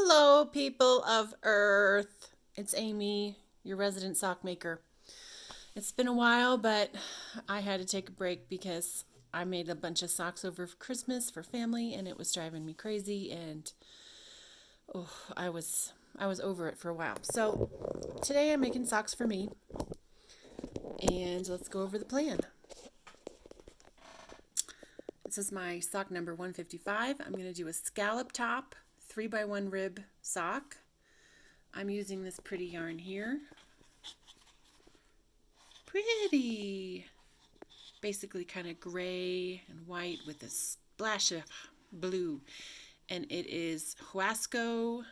Hello, people of Earth. It's Amy, your resident sock maker. It's been a while, but I had to take a break because I made a bunch of socks over Christmas for family, and it was driving me crazy. And I was over it for a while. So today I'm making socks for me, and let's go over the plan. This is my sock number 155. I'm going to do a scallop top 3x1 rib sock. I'm using this pretty yarn here. Pretty. Basically kind of gray and white with a splash of blue. And it is Huasco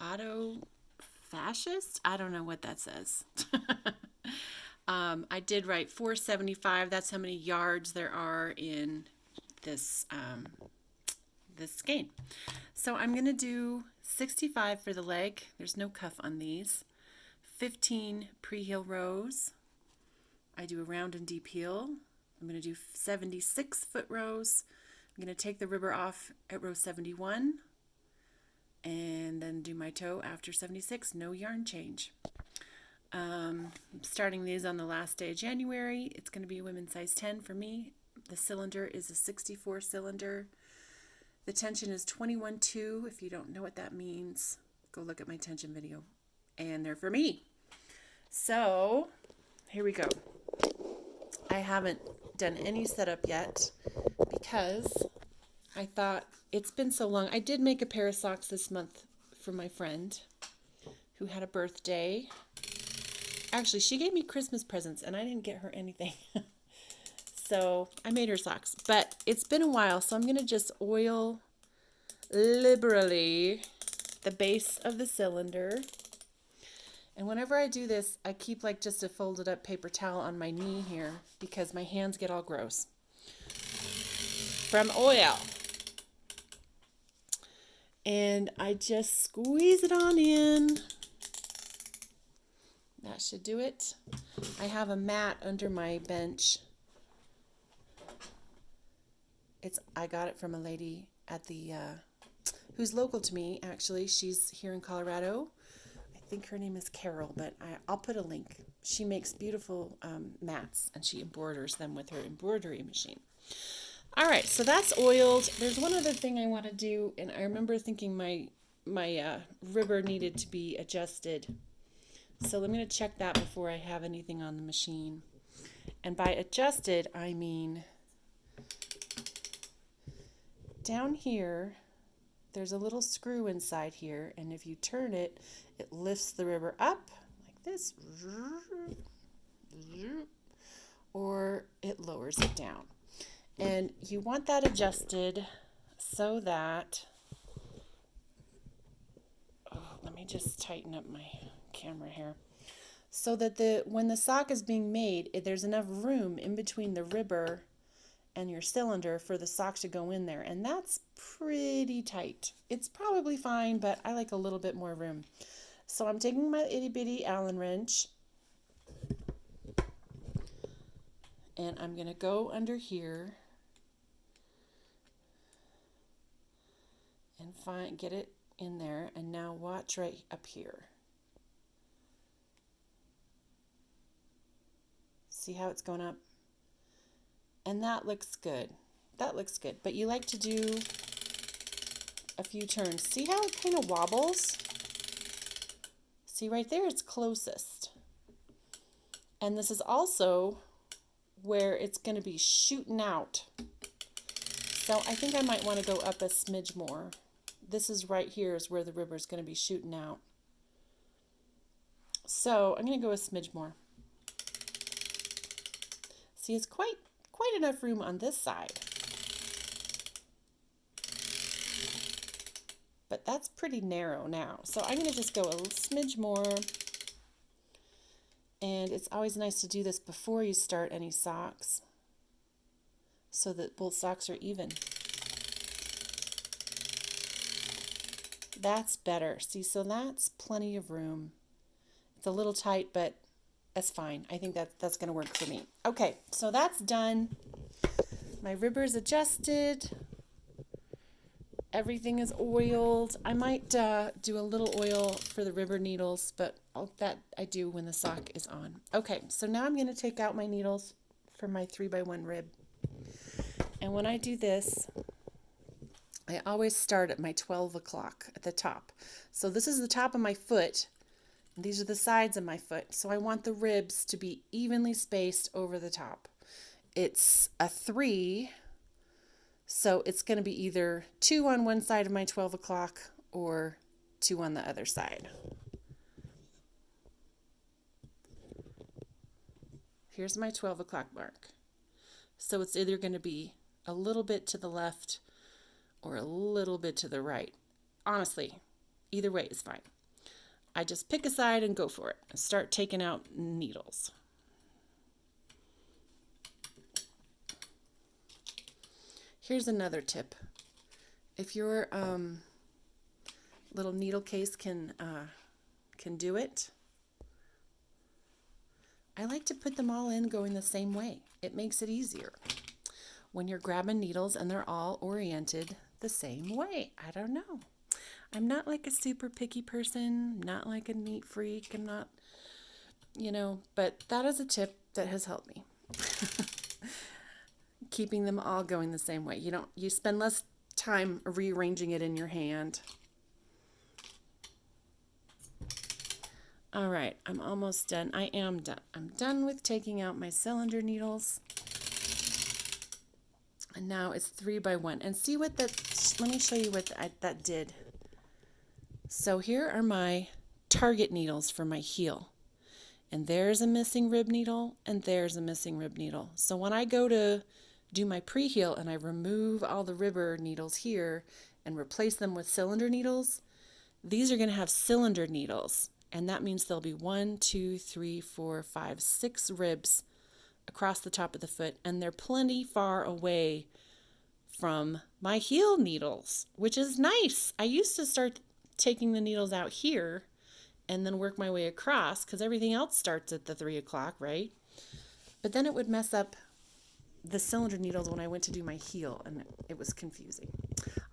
Auto Fascist? I don't know what that says. I did write 475. That's how many yards there are in this this skein. So I'm going to do 65 for the leg. There's no cuff on these. 15 pre-heel rows. I do a round and deep heel. I'm going to do 76 foot rows. I'm going to take the ribber off at row 71 and then do my toe after 76. No yarn change. I'm starting these on the last day of January. It's going to be a women's size 10 for me. The cylinder is a 64 cylinder. The tension is 21.2. If you don't know what that means, go look at my tension video. And they're for me. So, here we go. I haven't done any setup yet because I thought it's been so long. I did make a pair of socks this month for my friend who had a birthday. Actually, she gave me Christmas presents and I didn't get her anything. So I made her socks, but it's been a while, so I'm going to just oil liberally the base of the cylinder. And whenever I do this, I keep like just a folded up paper towel on my knee here because my hands get all gross from oil. And I just squeeze it on in. That should do it. I have a mat under my bench. I got it from a lady at the who's local to me, actually. She's here in Colorado. I think her name is Carol, but I'll put a link. She makes beautiful mats, and she embroiders them with her embroidery machine. All right, so that's oiled. There's one other thing I want to do, and I remember thinking my ribber needed to be adjusted. So I'm going to check that before I have anything on the machine. And by adjusted, I mean down here, there's a little screw inside here, and if you turn it, it lifts the ribber up like this, or it lowers it down. And you want that adjusted so that, let me just tighten up my camera here, so that when the sock is being made, there's enough room in between the ribber and your cylinder for the sock to go in there, and that's pretty tight. It's probably fine, but I like a little bit more room. So I'm taking my itty bitty Allen wrench and I'm gonna go under here and get it in there, and now watch right up here. See how it's going up? And that looks good. That looks good. But you like to do a few turns. See how it kind of wobbles? See right there, it's closest. And this is also where it's going to be shooting out. So I think I might want to go up a smidge more. This is right here is where the ribber is going to be shooting out. So I'm going to go a smidge more. See, it's quite enough room on this side. But that's pretty narrow now. So I'm going to just go a smidge more. And it's always nice to do this before you start any socks, so that both socks are even. That's better. See, so that's plenty of room. It's a little tight, but that's fine. I think that's going to work for me. Okay, so that's done. My ribber's adjusted. Everything is oiled. I might do a little oil for the ribber needles, but that I do when the sock is on. Okay, so now I'm going to take out my needles for my 3x1 rib. And when I do this, I always start at my 12 o'clock at the top. So this is the top of my foot, and these are the sides of my foot. So I want the ribs to be evenly spaced over the top. It's a 3. So it's going to be either 2 on one side of my 12 o'clock or 2 on the other side. Here's my 12 o'clock mark. So it's either going to be a little bit to the left or a little bit to the right. Honestly, either way is fine. I just pick a side and go for it. Start taking out needles. Here's another tip. If your little needle case can do it, I like to put them all in going the same way. It makes it easier when you're grabbing needles and they're all oriented the same way. I don't know. I'm not like a super picky person, not like a neat freak. I'm not, but that is a tip that has helped me. Keeping them all going the same way. You spend less time rearranging it in your hand. All right, I'm almost done. I am done. I'm done with taking out my cylinder needles. And now it's 3x1. And see what let me show you what that did. So here are my target needles for my heel. And there's a missing rib needle, and there's a missing rib needle. So when I go to do my preheel and I remove all the ribber needles here and replace them with cylinder needles, these are going to have cylinder needles. And that means there'll be 1, 2, 3, 4, 5, 6 ribs across the top of the foot, and they're plenty far away from my heel needles, which is nice. I used to start taking the needles out here and then work my way across because everything else starts at the 3 o'clock, right? But then it would mess up the cylinder needles when I went to do my heel, and it was confusing.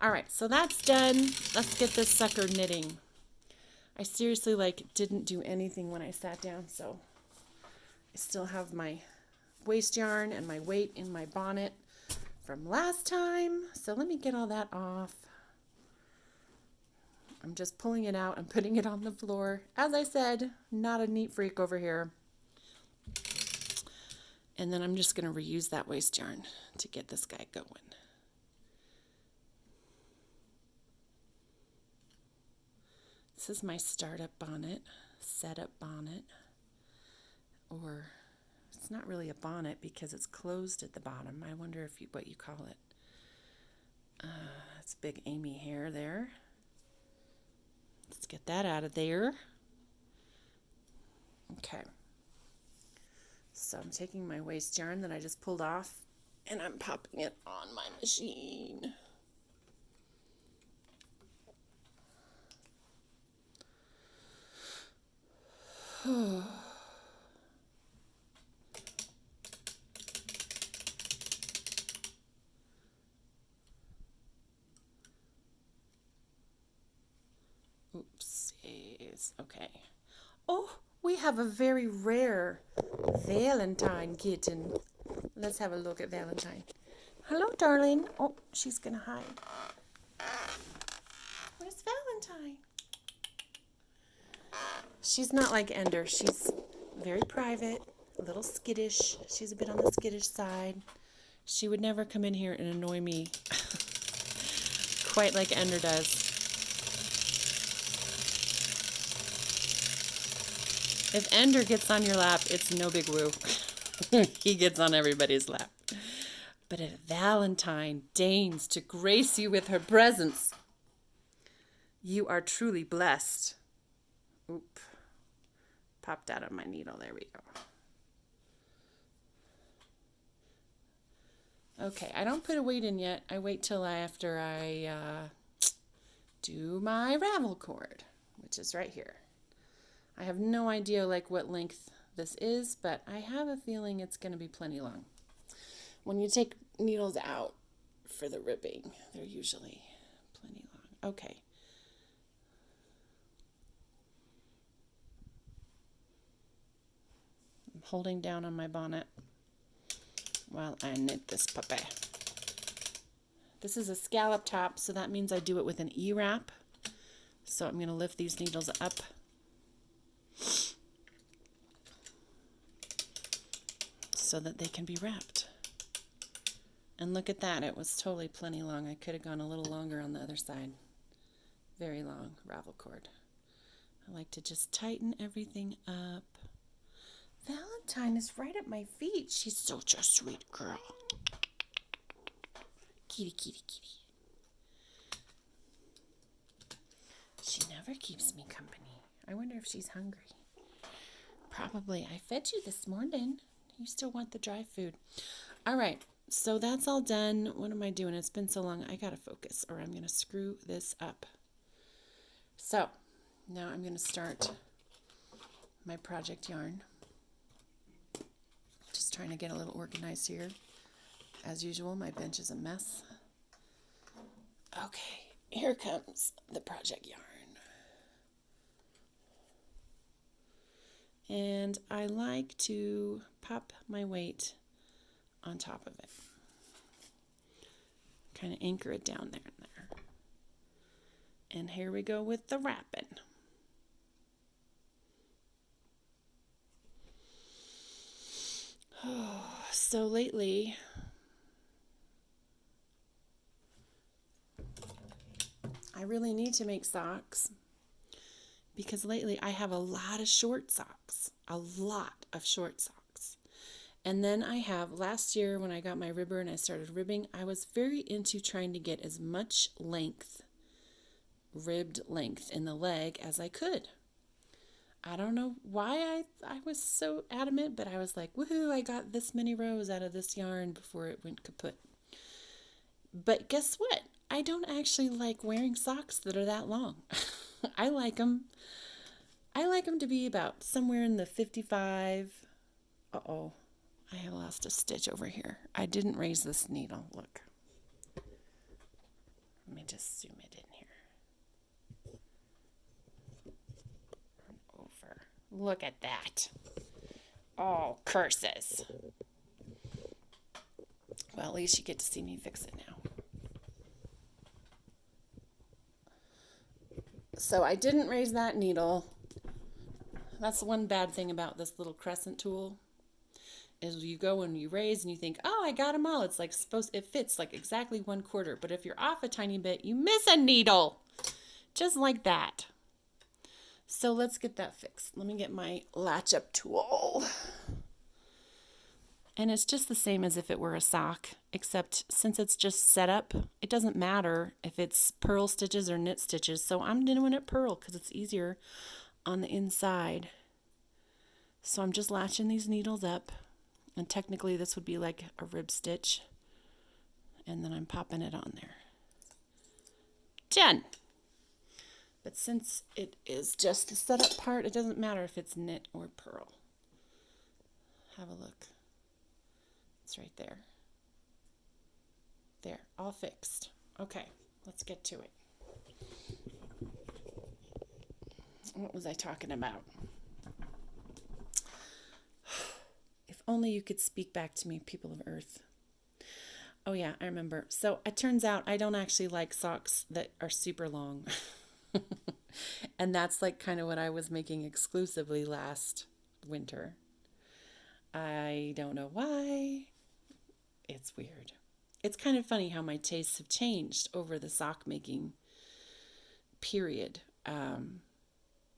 All right, so that's done. Let's get this sucker knitting. I seriously didn't do anything when I sat down, so I still have my waste yarn and my weight in my bonnet from last time. So let me get all that off. I'm just pulling it out and putting it on the floor. As I said, not a neat freak over here. And then I'm just going to reuse that waste yarn to get this guy going. This is my startup bonnet, setup bonnet, or it's not really a bonnet because it's closed at the bottom. I wonder what you call it. It's big Amy hair there. Let's get that out of there. Okay. So I'm taking my waste yarn that I just pulled off and I'm popping it on my machine. Oopsies. Okay. Oh, we have a very rare Valentine kitten. Let's have a look at Valentine. Hello, darling. Oh, she's gonna hide. Where's Valentine? She's not like Ender. She's very private, a little skittish. She's a bit on the skittish side. She would never come in here and annoy me quite like Ender does. If Ender gets on your lap, it's no big woo. He gets on everybody's lap. But if Valentine deigns to grace you with her presence, you are truly blessed. Oop. Popped out of my needle. There we go. Okay, I don't put a weight in yet. I wait till after I do my Ravel cord, which is right here. I have no idea what length this is, but I have a feeling it's going to be plenty long. When you take needles out for the ribbing, they're usually plenty Okay. I'm holding down on my bonnet while I knit this puppy. This is a scallop top, so that means I do it with an E-wrap. So I'm going to lift these needles up. So that they can be wrapped. And look at that, it was totally plenty long. I could have gone a little longer on the other side. Very long Ravel cord. I like to just tighten everything up. Valentine is right at my feet. She's such a sweet girl. Kitty, kitty, kitty. She never keeps me company. I wonder if she's hungry. Probably. I fed you this morning. You still want the dry food. All right. So that's all done. What am I doing? It's been so long. I got to focus or I'm going to screw this up. So now I'm going to start my project yarn. Just trying to get a little organized here. As usual, my bench is a mess. Okay, here comes the project yarn. And I like to pop my weight on top of it. Kind of anchor it down there and there. And here we go with the wrapping. Oh, so lately, I really need to make socks because lately I have a lot of short socks, a lot of short socks. And then I have, last year when I got my ribber and I started ribbing, I was very into trying to get as much length, ribbed length in the leg as I could. I don't know why I was so adamant, but I was like, woohoo, I got this many rows out of this yarn before it went kaput. But guess what? I don't actually like wearing socks that are that long. I like them to be about somewhere in the 55. Uh-oh, I have lost a stitch over here. I didn't raise this needle. Look. Let me just zoom it in here. Over. Look at that. Oh, curses. Well, at least you get to see me fix it now. So I didn't raise that needle. That's the one bad thing about this little crescent tool is you go and you raise and you think, oh, I got them all. It's like it fits like exactly 1/4. But if you're off a tiny bit, you miss a needle. Just like that. So let's get that fixed. Let me get my latch up tool. And it's just the same as if it were a sock, except since it's just set up, it doesn't matter if it's purl stitches or knit stitches. So I'm doing it purl because it's easier on the inside. So I'm just latching these needles up. And technically this would be like a rib stitch. And then I'm popping it on there. Done. But since it is just the setup part, it doesn't matter if it's knit or purl. Have a look. It's right there. There, all fixed. Okay, let's get to it. What was I talking about? If only you could speak back to me, people of Earth. Oh yeah, I remember. So it turns out I don't actually like socks that are super long. And that's like kind of what I was making exclusively last winter. I don't know why. It's weird. It's kind of funny how my tastes have changed over the sock making period.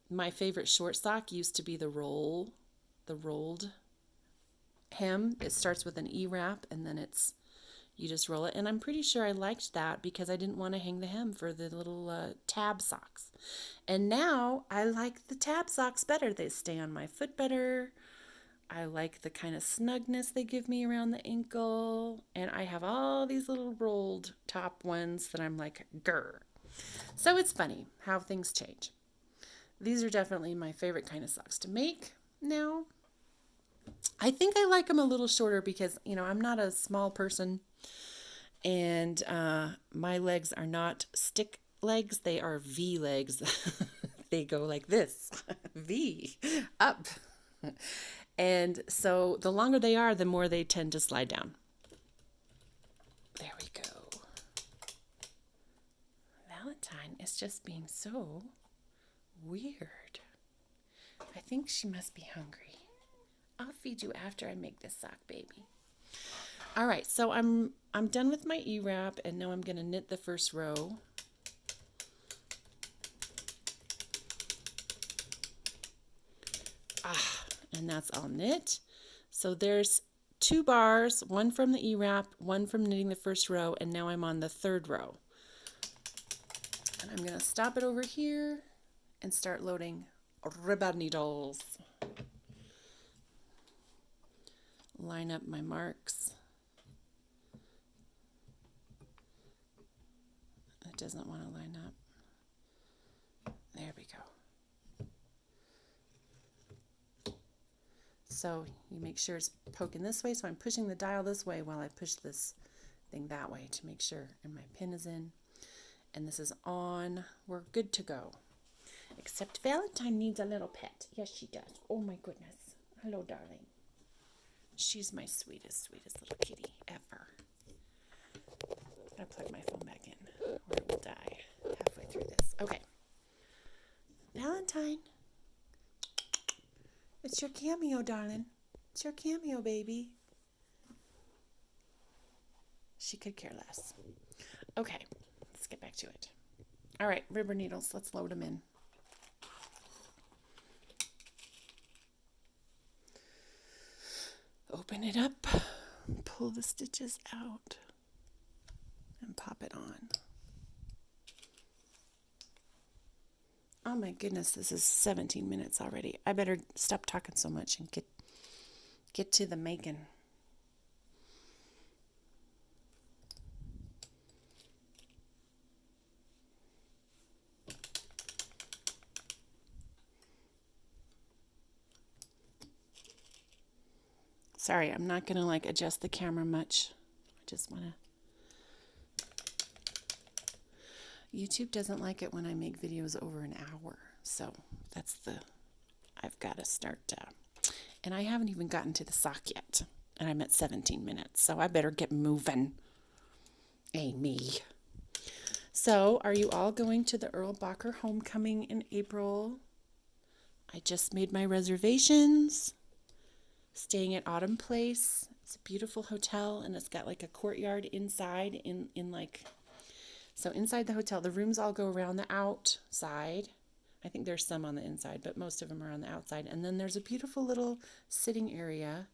My favorite short sock used to be the rolled hem. It starts with an E-wrap and then you just roll it. And I'm pretty sure I liked that because I didn't want to hang the hem for the little tab socks. And now I like the tab socks better. They stay on my foot better. I like the kind of snugness they give me around the ankle. And I have all these little rolled top ones that I'm like, grr. So it's funny how things change. These are definitely my favorite kind of socks to make now. I think I like them a little shorter because, I'm not a small person and my legs are not stick legs, they are V legs. They go like this, V, up. And so the longer they are, the more they tend to slide down. There we go. Valentine is just being so weird. I think she must be hungry. I'll feed you after I make this sock, baby. All right, so I'm done with my E-wrap, and now I'm going to knit the first row. And that's all knit. So there's 2 bars, one from the E-wrap, one from knitting the first row, and now I'm on the 3rd row. And I'm going to stop it over here and start loading ribbon needles. Line up my marks. It doesn't want to line up. There we go. So you make sure it's poking this way, so I'm pushing the dial this way while I push this thing that way to make sure, and my pin is in, and this is on. We're good to go. Except Valentine needs a little pet. Yes, she does. Oh my goodness. Hello, darling. She's my sweetest little kitty ever. I plug my phone back in, or it will die halfway through this. Okay. Valentine. It's your cameo, darling. It's your cameo, baby. She could care less. Okay, let's get back to it. All right, rubber needles. Let's load them in. Open it up, pull the stitches out, and pop it on. Oh my goodness, this is 17 minutes already. I better stop talking so much and get to the making. Sorry, I'm not going to adjust the camera much. I just want to. YouTube doesn't like it when I make videos over an hour. So I've got to start. And I haven't even gotten to the sock yet. And I'm at 17 minutes. So I better get moving. Amy. So are you all going to the Erlbacher Homecoming in April? I just made my reservations. Staying at Autumn Place. It's a beautiful hotel, and it's got a courtyard inside so inside the hotel, the rooms all go around the outside. I think there's some on the inside, but most of them are on the outside. And then there's a beautiful little sitting area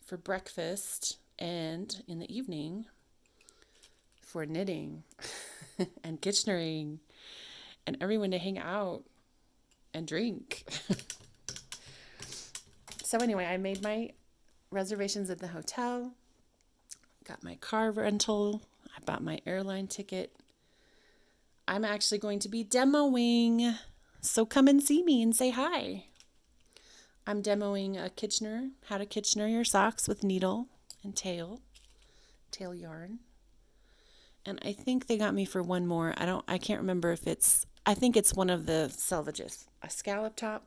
for breakfast and in the evening for knitting and Kitchenering and everyone to hang out and drink. So anyway, I made my reservations at the hotel, got my car rental, I bought my airline ticket. I'm actually going to be demoing, so come and see me and say hi. I'm demoing a Kitchener, how to Kitchener your socks with needle and tail yarn. And I think they got me for one more. I can't remember if I think it's one of the selvages, a scallop top.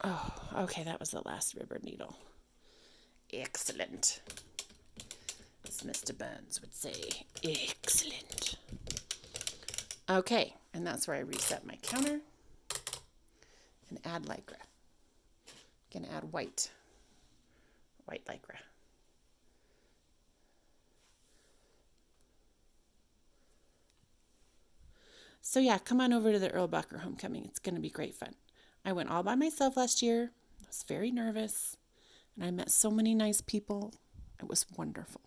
Oh, okay, that was the last rubber needle. Excellent. As Mr. Burns would say, excellent. Okay, and that's where I reset my counter and add Lycra. I'm going to add white Lycra. So yeah, come on over to the Erlbacher Homecoming. It's going to be great fun. I went all by myself last year. I was very nervous, and I met so many nice people. It was wonderful.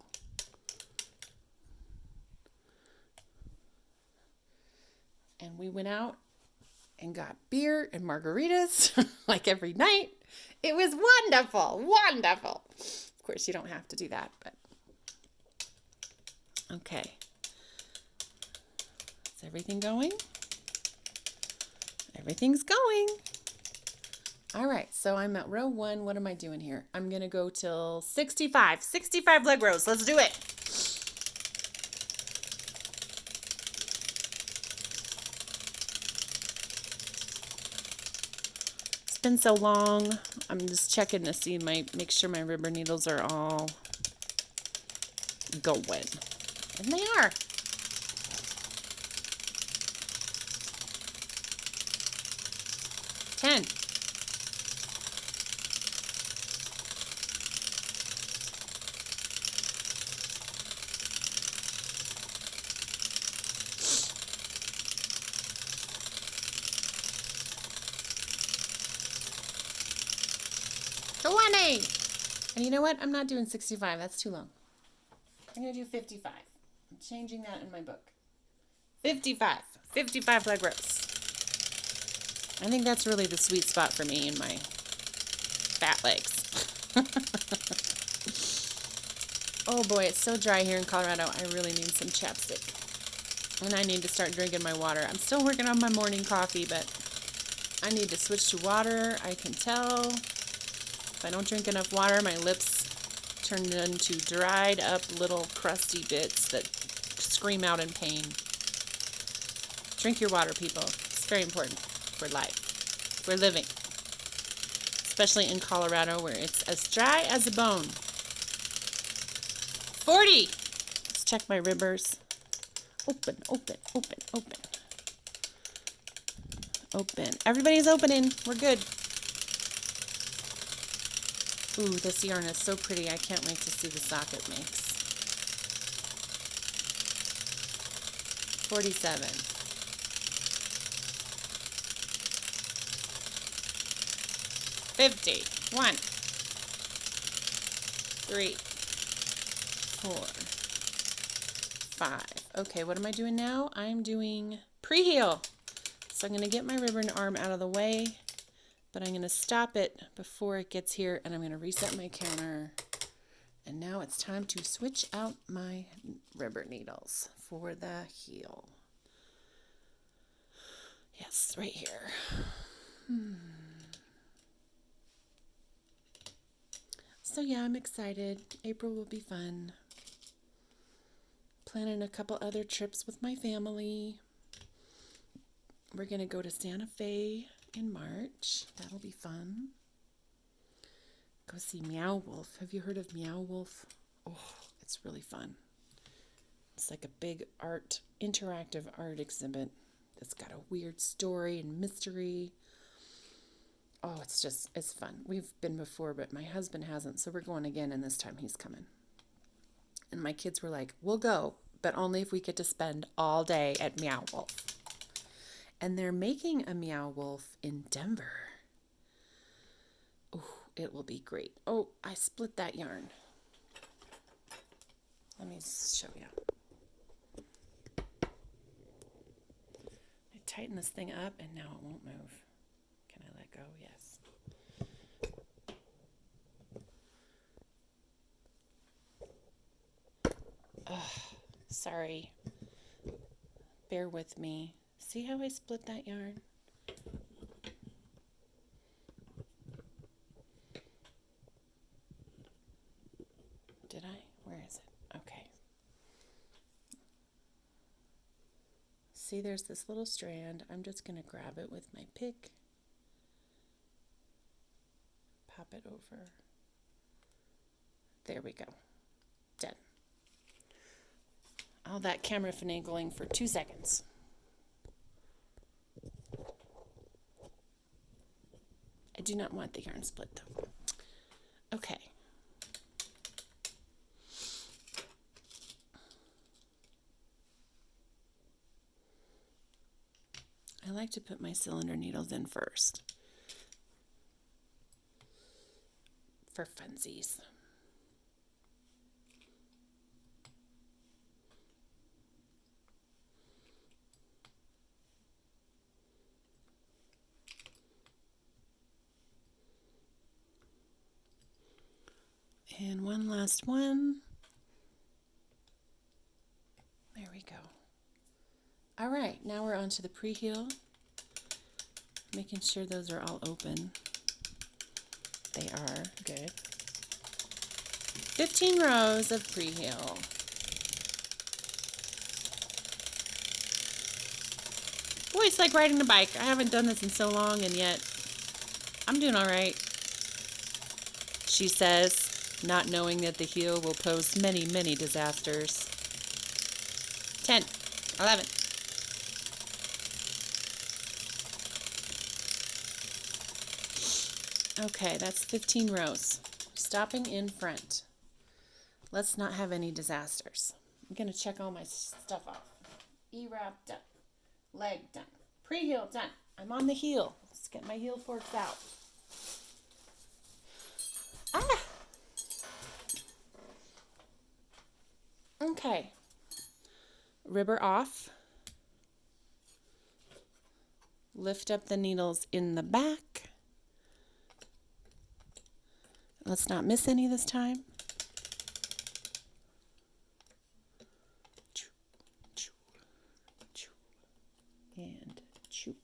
And we went out and got beer and margaritas like every night. It was wonderful, wonderful. Of course, you don't have to do that, but okay. Is everything going? Everything's going. All right, so I'm at row 1. What am I doing here? I'm going to go till 65 leg rows. Let's do it. been so long. I'm just checking to see make sure my ribber needles are all going. And they are. Ten. And you know what? I'm not doing 65. That's too long. I'm going to do 55. I'm changing that in my book. 55. 55 leg rows. I think that's really the sweet spot for me in my fat legs. Oh boy, it's so dry here in Colorado. I really need some chapstick. And I need to start drinking my water. I'm still working on my morning coffee, but I need to switch to water. I can tell. If I don't drink enough water, my lips turn into dried up little crusty bits that scream out in pain. Drink your water, people. It's very important for life, for living. Especially in Colorado where it's as dry as a bone. 40. Let's check my ribbers. Open, open, open, open. Open. Everybody's opening. We're good. Ooh, this yarn is so pretty. I can't wait to see the sock it makes. 47. 50. 1. 3. 4. 5. Okay, what am I doing now? I'm doing preheel. So I'm going to get my ribbon arm out of the way. But I'm going to stop it before it gets here, and I'm going to reset my counter. And now it's time to switch out my rubber needles for the heel. Yes, right here. So yeah, I'm excited. April will be fun. Planning a couple other trips with my family. We're going to go to Santa Fe in March. That'll be fun. Go see Meow Wolf. Have you heard of Meow Wolf? Oh, it's really fun. It's like a big interactive art exhibit that's got a weird story and mystery. Oh, it's fun. We've been before, but my husband hasn't, so we're going again, and this time he's coming. And my kids were like, we'll go, but only if we get to spend all day at Meow Wolf. And they're making a Meow Wolf in Denver. Oh, it will be great. Oh, I split that yarn. Let me show you. I tighten this thing up and now it won't move. Can I let go? Yes. Ugh, sorry. Bear with me. See how I split that yarn? Did I? Where is it? Okay. See, there's this little strand. I'm just going to grab it with my pick. Pop it over. There we go. Done. All that camera finagling for 2 seconds. I do not want the yarn split though. Okay. I like to put my cylinder needles in first for funsies. And one last one. There we go. All right, now we're on to the preheel. Making sure those are all open. They are. Good. 15 rows of preheel. Boy, it's like riding a bike. I haven't done this in so long, and yet I'm doing all right, she says, not knowing that the heel will pose many, many disasters. 10, 11. Okay, that's 15 rows. Stopping in front. Let's not have any disasters. I'm going to check all my stuff off. E-wrap done. Leg done. Pre-heel done. I'm on the heel. Let's get my heel forks out. Ah! Okay. Ribber off. Lift up the needles in the back. Let's not miss any this time. And chew.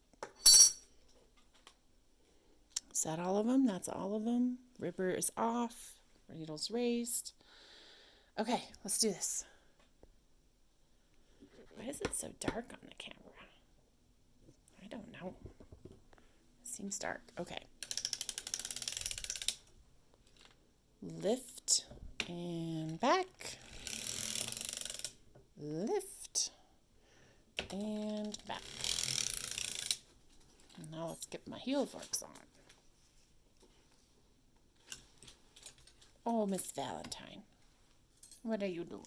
Is that all of them? That's all of them. Ribber is off. Needles raised. Okay, let's do this. Why is it so dark on the camera? I don't know. It seems dark. Okay. Lift and back. Lift and back. And now let's get my heel forks on. Oh, Miss Valentine. What are you doing?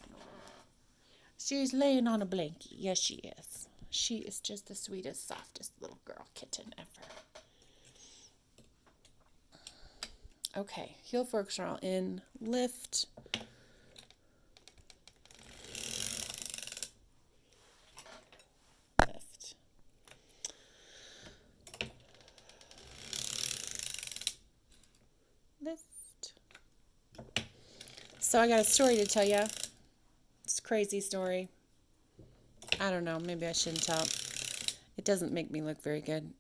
She's laying on a blankie. Yes, she is. She is just the sweetest, softest little girl kitten ever. Okay, heel forks are all in. Lift. Lift. Lift. So I got a story to tell you. It's a crazy story. I don't know. Maybe I shouldn't tell. It doesn't make me look very good.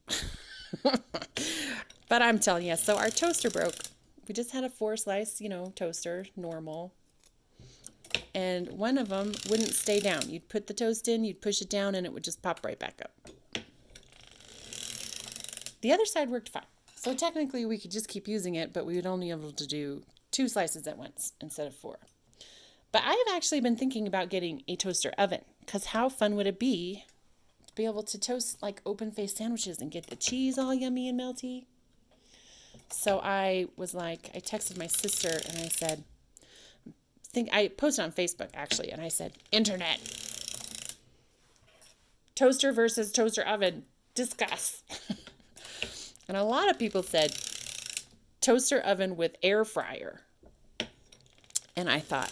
But I'm telling you. So our toaster broke. We just had a 4-slice, toaster, normal. And one of them wouldn't stay down. You'd put the toast in, you'd push it down, and it would just pop right back up. The other side worked fine. So technically we could just keep using it, but we would only be able to do 2 slices at once instead of 4. But I have actually been thinking about getting a toaster oven, because how fun would it be to be able to toast like open-faced sandwiches and get the cheese all yummy and melty? So I texted my sister and I said, I posted on Facebook actually, and I said, internet, toaster versus toaster oven, discuss. And a lot of people said toaster oven with air fryer. And I thought,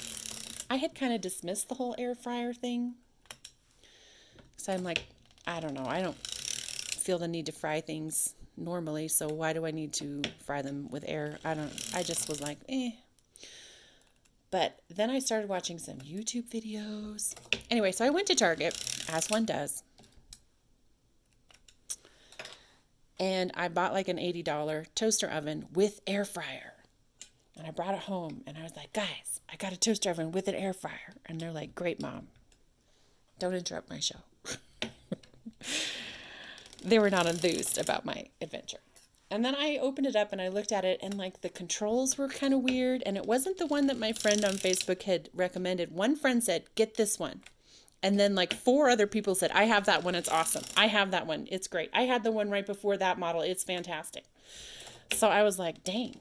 I had kind of dismissed the whole air fryer thing. So I'm like, I don't know. I don't feel the need to fry things normally. So why do I need to fry them with air? I just was like, eh. But then I started watching some YouTube videos. Anyway, so I went to Target, as one does. And I bought like an $80 toaster oven with air fryer. And I brought it home and I was like, guys, I got a toaster oven with an air fryer. And they're like, great, Mom. Don't interrupt my show. They were not enthused about my adventure. And then I opened it up and I looked at it, and like the controls were kind of weird. And it wasn't the one that my friend on Facebook had recommended. One friend said, get this one. And then like 4 other people said, I have that one. It's awesome. I have that one. It's great. I had the one right before that model. It's fantastic. So I was like, dang,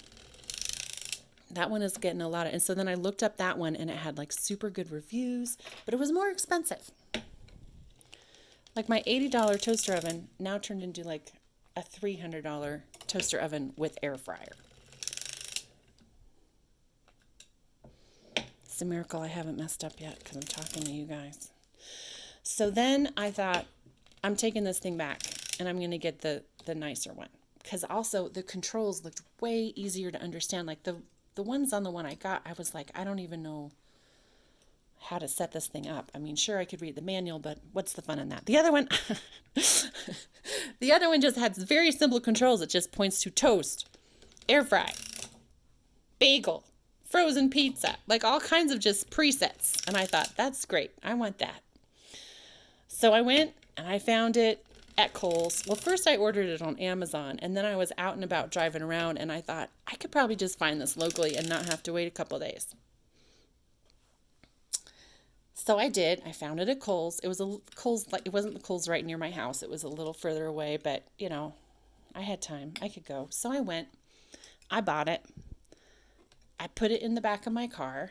that one is getting a lot of, and so then I looked up that one and it had like super good reviews, but it was more expensive. Like my $80 toaster oven now turned into like a $300 toaster oven with air fryer. It's a miracle I haven't messed up yet because I'm talking to you guys. So then I thought, I'm taking this thing back and I'm going to get the nicer one. Because also the controls looked way easier to understand. Like the ones on the one I got, I was like, I don't even know how to set this thing up. I mean, sure, I could read the manual, but what's the fun in that? The other one, the other one just has very simple controls. It just points to toast, air fry, bagel, frozen pizza, like all kinds of just presets. And I thought, that's great. I want that. So I went and I found it at Kohl's. Well, first I ordered it on Amazon, and then I was out and about driving around, and I thought I could probably just find this locally and not have to wait a couple days. So I did. I found it at Kohl's. It was a Kohl's, like, it wasn't the Kohl's right near my house. It was a little further away, but you know, I had time. I could go. So I went. I bought it. I put it in the back of my car.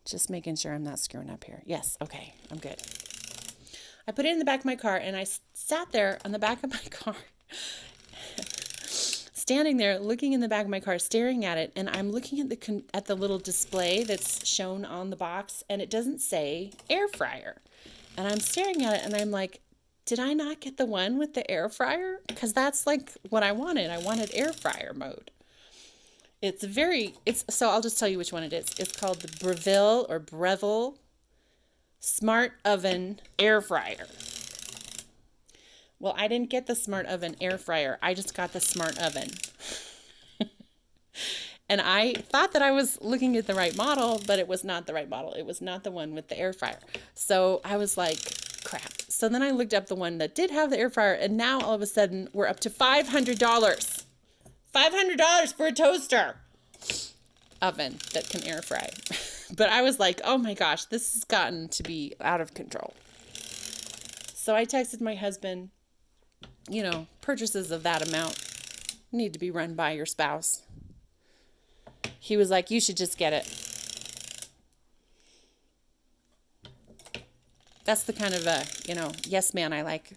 Just making sure I'm not screwing up here. Yes, okay, I'm good. I put it in the back of my car, and I sat there on the back of my car, standing there looking in the back of my car, staring at it, and I'm looking at the little display that's shown on the box, and it doesn't say air fryer. And I'm staring at it, and I'm like, did I not get the one with the air fryer? Because that's like what I wanted. I wanted air fryer mode. So I'll just tell you which one it is. It's called the Breville Smart Oven Air Fryer. Well, I didn't get the Smart Oven Air Fryer. I just got the Smart Oven. And I thought that I was looking at the right model, but it was not the right model. It was not the one with the air fryer. So I was like, crap. So then I looked up the one that did have the air fryer, and now all of a sudden we're up to $500. $500 for a toaster oven that can air fry. But I was like, oh my gosh, this has gotten to be out of control. So I texted my husband, you know, purchases of that amount need to be run by your spouse. He was like, you should just get it. That's the kind of yes man I like.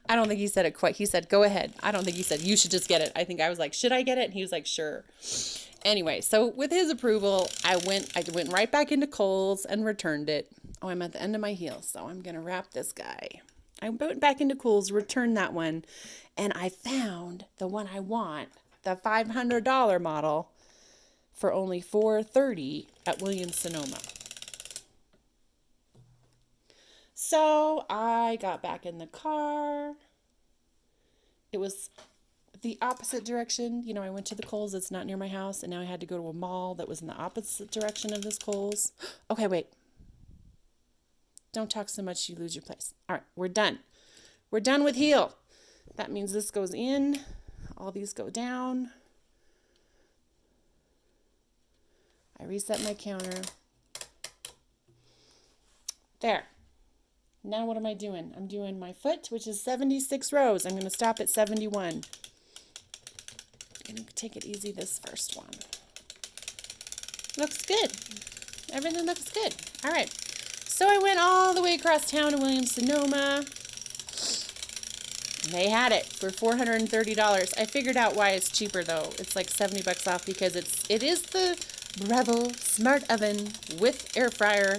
I don't think he said it quite. He said, go ahead. I don't think he said, you should just get it. I think I was like, should I get it? And he was like, sure. Anyway, so with his approval, I went right back into Kohl's and returned it. Oh, I'm at the end of my heel, so I'm going to wrap this guy. I went back into Kohl's, returned that one, and I found the one I want, the $500 model, for only $430 at Williams-Sonoma. So I got back in the car. It was the opposite direction. You know, I went to the Kohl's that's not near my house, and now I had to go to a mall that was in the opposite direction of this Kohl's. Okay, wait. Don't talk so much, you lose your place. All right, we're done. We're done with heel. That means this goes in. All these go down. I reset my counter. There. Now what am I doing? I'm doing my foot, which is 76 rows. I'm going to stop at 71. I'm going to take it easy this first one. Looks good. Everything looks good. All right. So I went all the way across town to Williams-Sonoma. They had it for $430. I figured out why it's cheaper though. It's like $70 off because it is the Breville Smart Oven with air fryer,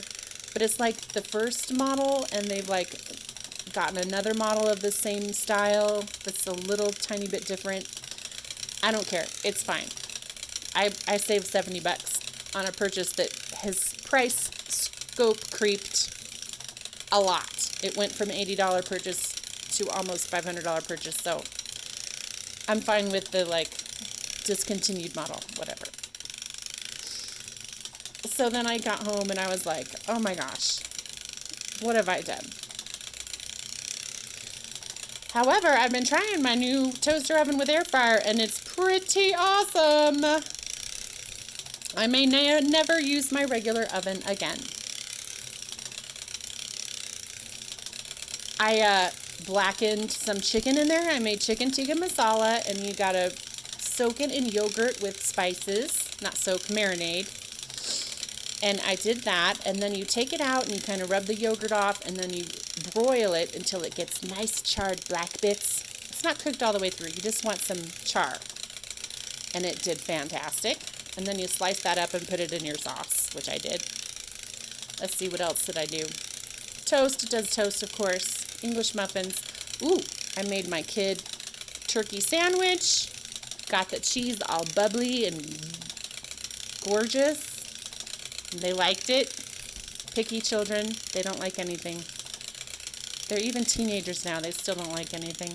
but it's like the first model, and they've like gotten another model of the same style that's a little tiny bit different. I don't care. It's fine. I saved $70 on a purchase that his price scope creeped a lot. It went from $80 purchase to almost $500 purchase, so I'm fine with the like discontinued model, whatever. So then I got home and I was like, oh my gosh, what have I done? However, I've been trying my new toaster oven with air fryer, and it's pretty awesome. I may never use my regular oven again. I blackened some chicken in there. I made chicken tikka masala, and you gotta soak it in yogurt with spices, not soak, marinade. And I did that, and then you take it out and you kind of rub the yogurt off, and then you broil it until it gets nice charred black bits. It's not cooked all the way through. You just want some char. And it did fantastic. And then you slice that up and put it in your sauce, which I did. Let's see, what else did I do? Toast. It does toast, of course. English muffins. Ooh, I made my kid turkey sandwich. Got the cheese all bubbly and gorgeous. They liked it. Picky children, they don't like anything. They're even teenagers now. They still don't like anything.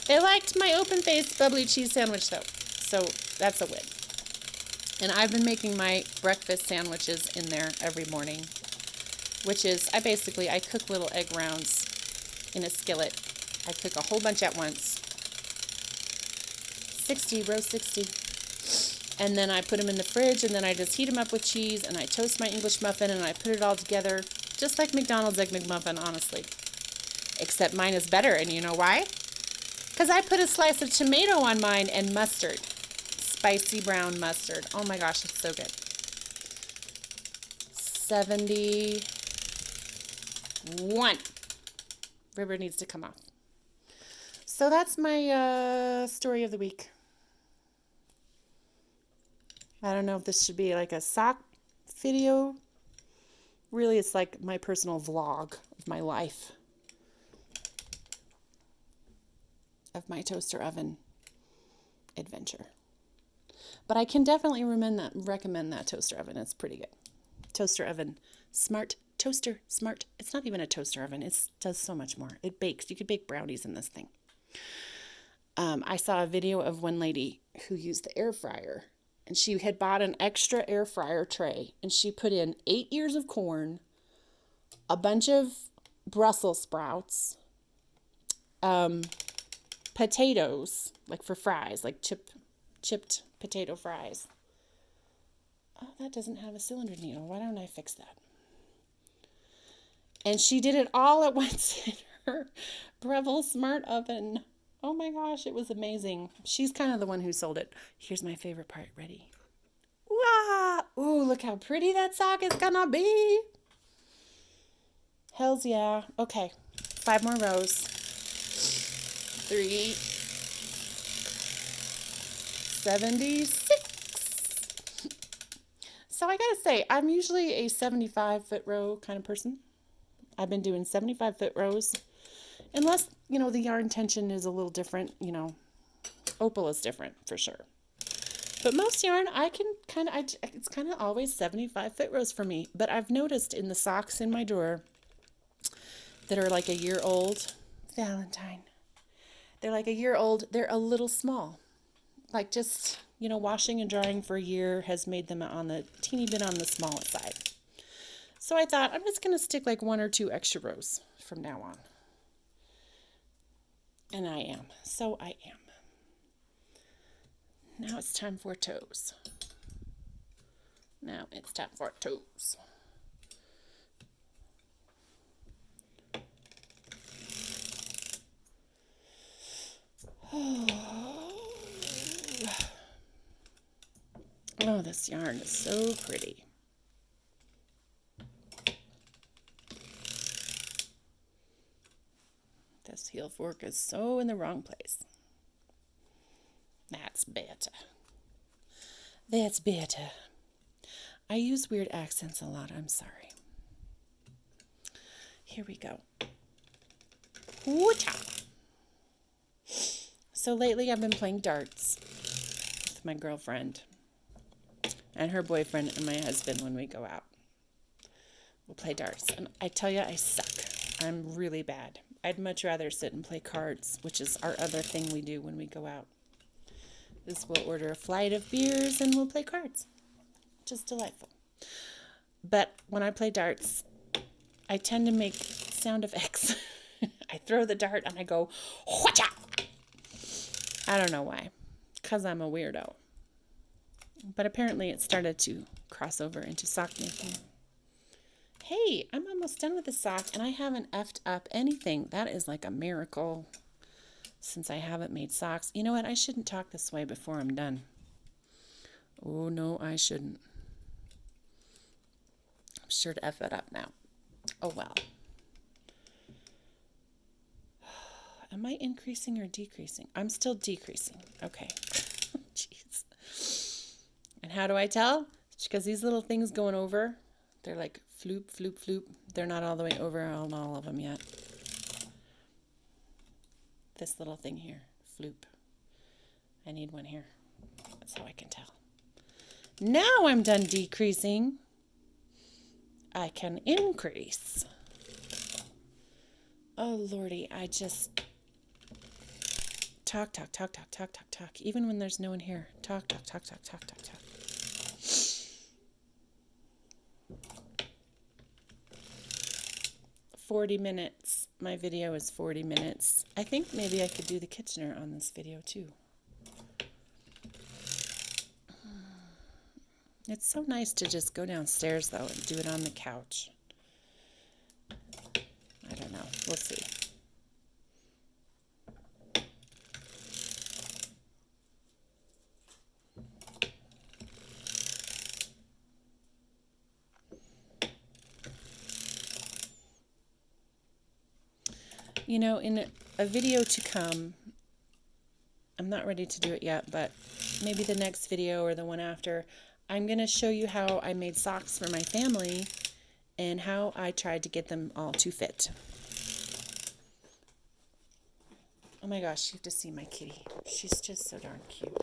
They liked my open-faced bubbly cheese sandwich, though. So that's a win. And I've been making my breakfast sandwiches in there every morning. which is I cook little egg rounds in a skillet. I cook a whole bunch at once. 60, row 60. And then I put them in the fridge, and then I just heat them up with cheese, and I toast my English muffin, and I put it all together, just like McDonald's Egg McMuffin, honestly. Except mine is better, and you know why? Because I put a slice of tomato on mine and mustard. Spicy brown mustard. Oh my gosh, it's so good. 71. River needs to come off. So that's my story of the week. I don't know if this should be like a sock video. Really, it's like my personal vlog of my life. Of my toaster oven adventure. But I can definitely recommend that toaster oven. It's pretty good. Toaster oven. Toaster smart. It's not even a toaster oven. It does so much more. It bakes. You could bake brownies in this thing. I saw a video of one lady who used the air fryer, and she had bought an extra air fryer tray, and she put in 8 ears of corn, a bunch of Brussels sprouts, potatoes, like for fries, like chipped potato fries. Oh, that doesn't have a cylinder needle. Why don't I fix that? And she did it all at once in her Breville Smart Oven. Oh my gosh, it was amazing. She's kind of the one who sold it. Here's my favorite part. Ready? Wow! Ooh, look how pretty that sock is gonna be. Hells yeah. Okay, 5 more rows. 3. 76. So I gotta say, I'm usually a 75-foot row kind of person. I've been doing 75-foot rows. Unless, the yarn tension is a little different, opal is different for sure. But most yarn, it's kind of always 75-foot rows for me. But I've noticed in the socks in my drawer that are like a year old, Valentine, they're like a year old, they're a little small. Like just, washing and drying for a year has made them on the teeny bit on the small side. So I thought I'm just going to stick like 1 or 2 extra rows from now on. And I am. So I am. Now it's time for toes. Now it's time for toes. Oh, this yarn is so pretty. This heel fork is so in the wrong place. That's better. That's better. I use weird accents a lot. I'm sorry. Here we go. Woo-cha. So lately I've been playing darts with my girlfriend and her boyfriend and my husband when we go out. We'll play darts. And I tell you, I suck. I'm really bad. I'd much rather sit and play cards, which is our other thing we do when we go out. We'll order a flight of beers and we'll play cards. Just delightful. But when I play darts, I tend to make sound effects. I throw the dart and I go, whatcha! I don't know why. Because I'm a weirdo. But apparently it started to cross over into sock making. Hey, I'm almost done with the sock and I haven't effed up anything. That is like a miracle since I haven't made socks. You know what? I shouldn't talk this way before I'm done. Oh, no, I shouldn't. I'm sure to F it up now. Oh, well. Am I increasing or decreasing? I'm still decreasing. Okay. Jeez. And how do I tell? It's because these little things going over, they're like floop, floop, floop. They're not all the way over on all of them yet. This little thing here, floop. I need one here. That's how I can tell. Now I'm done decreasing. I can increase. Oh, Lordy, I just talk. Even when there's no one here. Talk. 40 minutes. My video is 40 minutes. I think maybe I could do the Kitchener on this video too. It's so nice to just go downstairs though and do it on the couch. I don't know. We'll see. You know, in a video to come, I'm not ready to do it yet, but maybe the next video or the one after, I'm going to show you how I made socks for my family and how I tried to get them all to fit. Oh my gosh, you have to see my kitty. She's just so darn cute.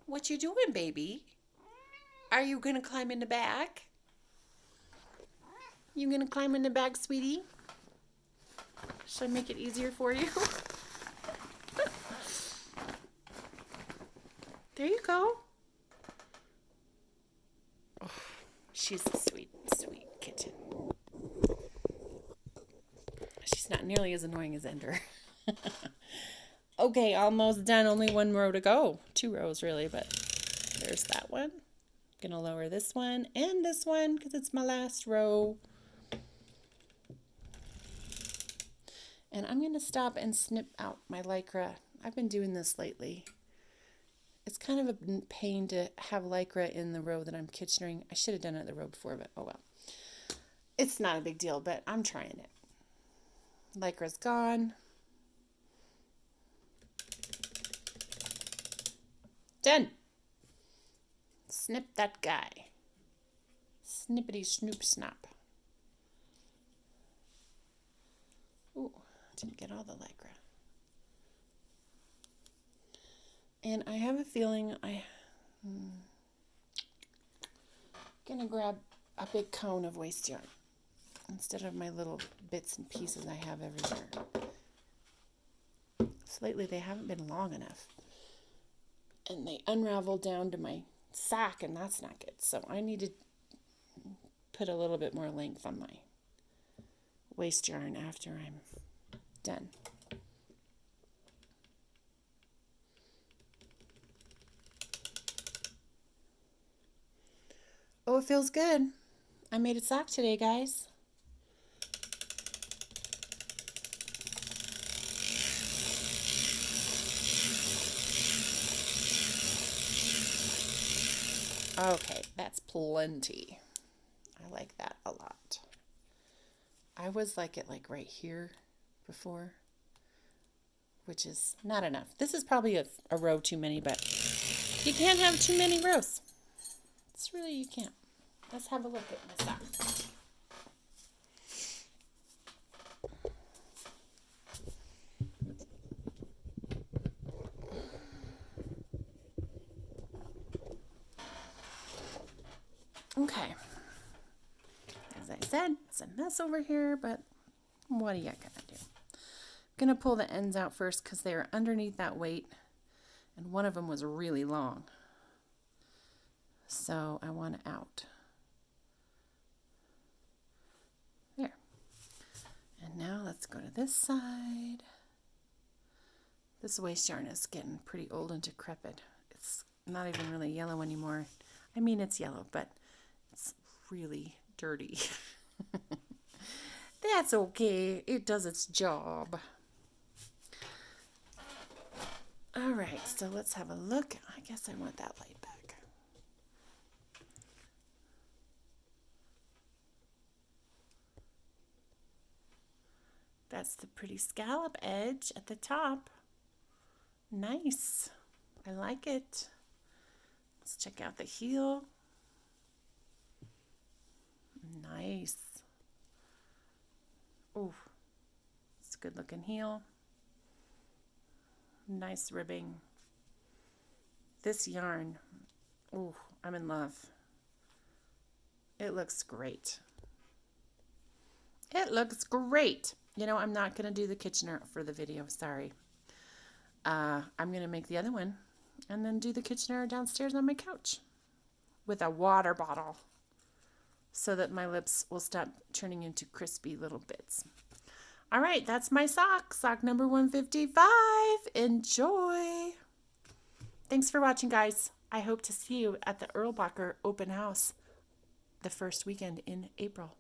What you doing, baby? Are you going to climb in the bag? You going to climb in the bag, sweetie? Should I make it easier for you? There you go. Oh, she's a sweet, sweet kitten. She's not nearly as annoying as Ender. Okay, almost done. Only one row to go. 2 rows, really, but there's that one. I'm going to lower this one and this one because it's my last row. And I'm going to stop and snip out my Lycra. I've been doing this lately. It's kind of a pain to have Lycra in the row that I'm Kitchenering. I should have done it the row before, but oh well. It's not a big deal, but I'm trying it. Lycra's gone. Done. Snip that guy. Snippity snoop snap. Ooh, didn't get all the Lycra. And I have a feeling I'm going to grab a big cone of waste yarn instead of my little bits and pieces I have everywhere. So lately they haven't been long enough. And they unravel down to my sack, and that's not good. So I need to put a little bit more length on my waste yarn after I'm done. Oh, it feels good. I made a sock today, guys. Okay, that's plenty. I like that a lot. I was like it like right here before, which is not enough. This is probably a row too many, but you can't have too many rows. It's really, you can't. Let's have a look at my sock. Okay. As I said, it's a mess over here, but what are you gonna do? I'm gonna pull the ends out first because they are underneath that weight, and one of them was really long. So I want it out. There. And now let's go to this side. This waste yarn is getting pretty old and decrepit. It's not even really yellow anymore. I mean, it's yellow, but it's really dirty. That's okay. It does its job. All right, so let's have a look. I guess I want that light back. That's the pretty scallop edge at the top. Nice. I like it. Let's check out the heel. Nice. Ooh, it's a good looking heel. Nice ribbing. This yarn, ooh, I'm in love. It looks great. It looks great. You know, I'm not going to do the Kitchener for the video, sorry. I'm going to make the other one and then do the Kitchener downstairs on my couch with a water bottle. so that my lips will stop turning into crispy little bits. All right, that's my sock. Sock number 155. Enjoy. Thanks for watching, guys. I hope to see you at the Erlbacher open house the first weekend in April.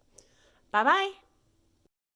Bye-bye.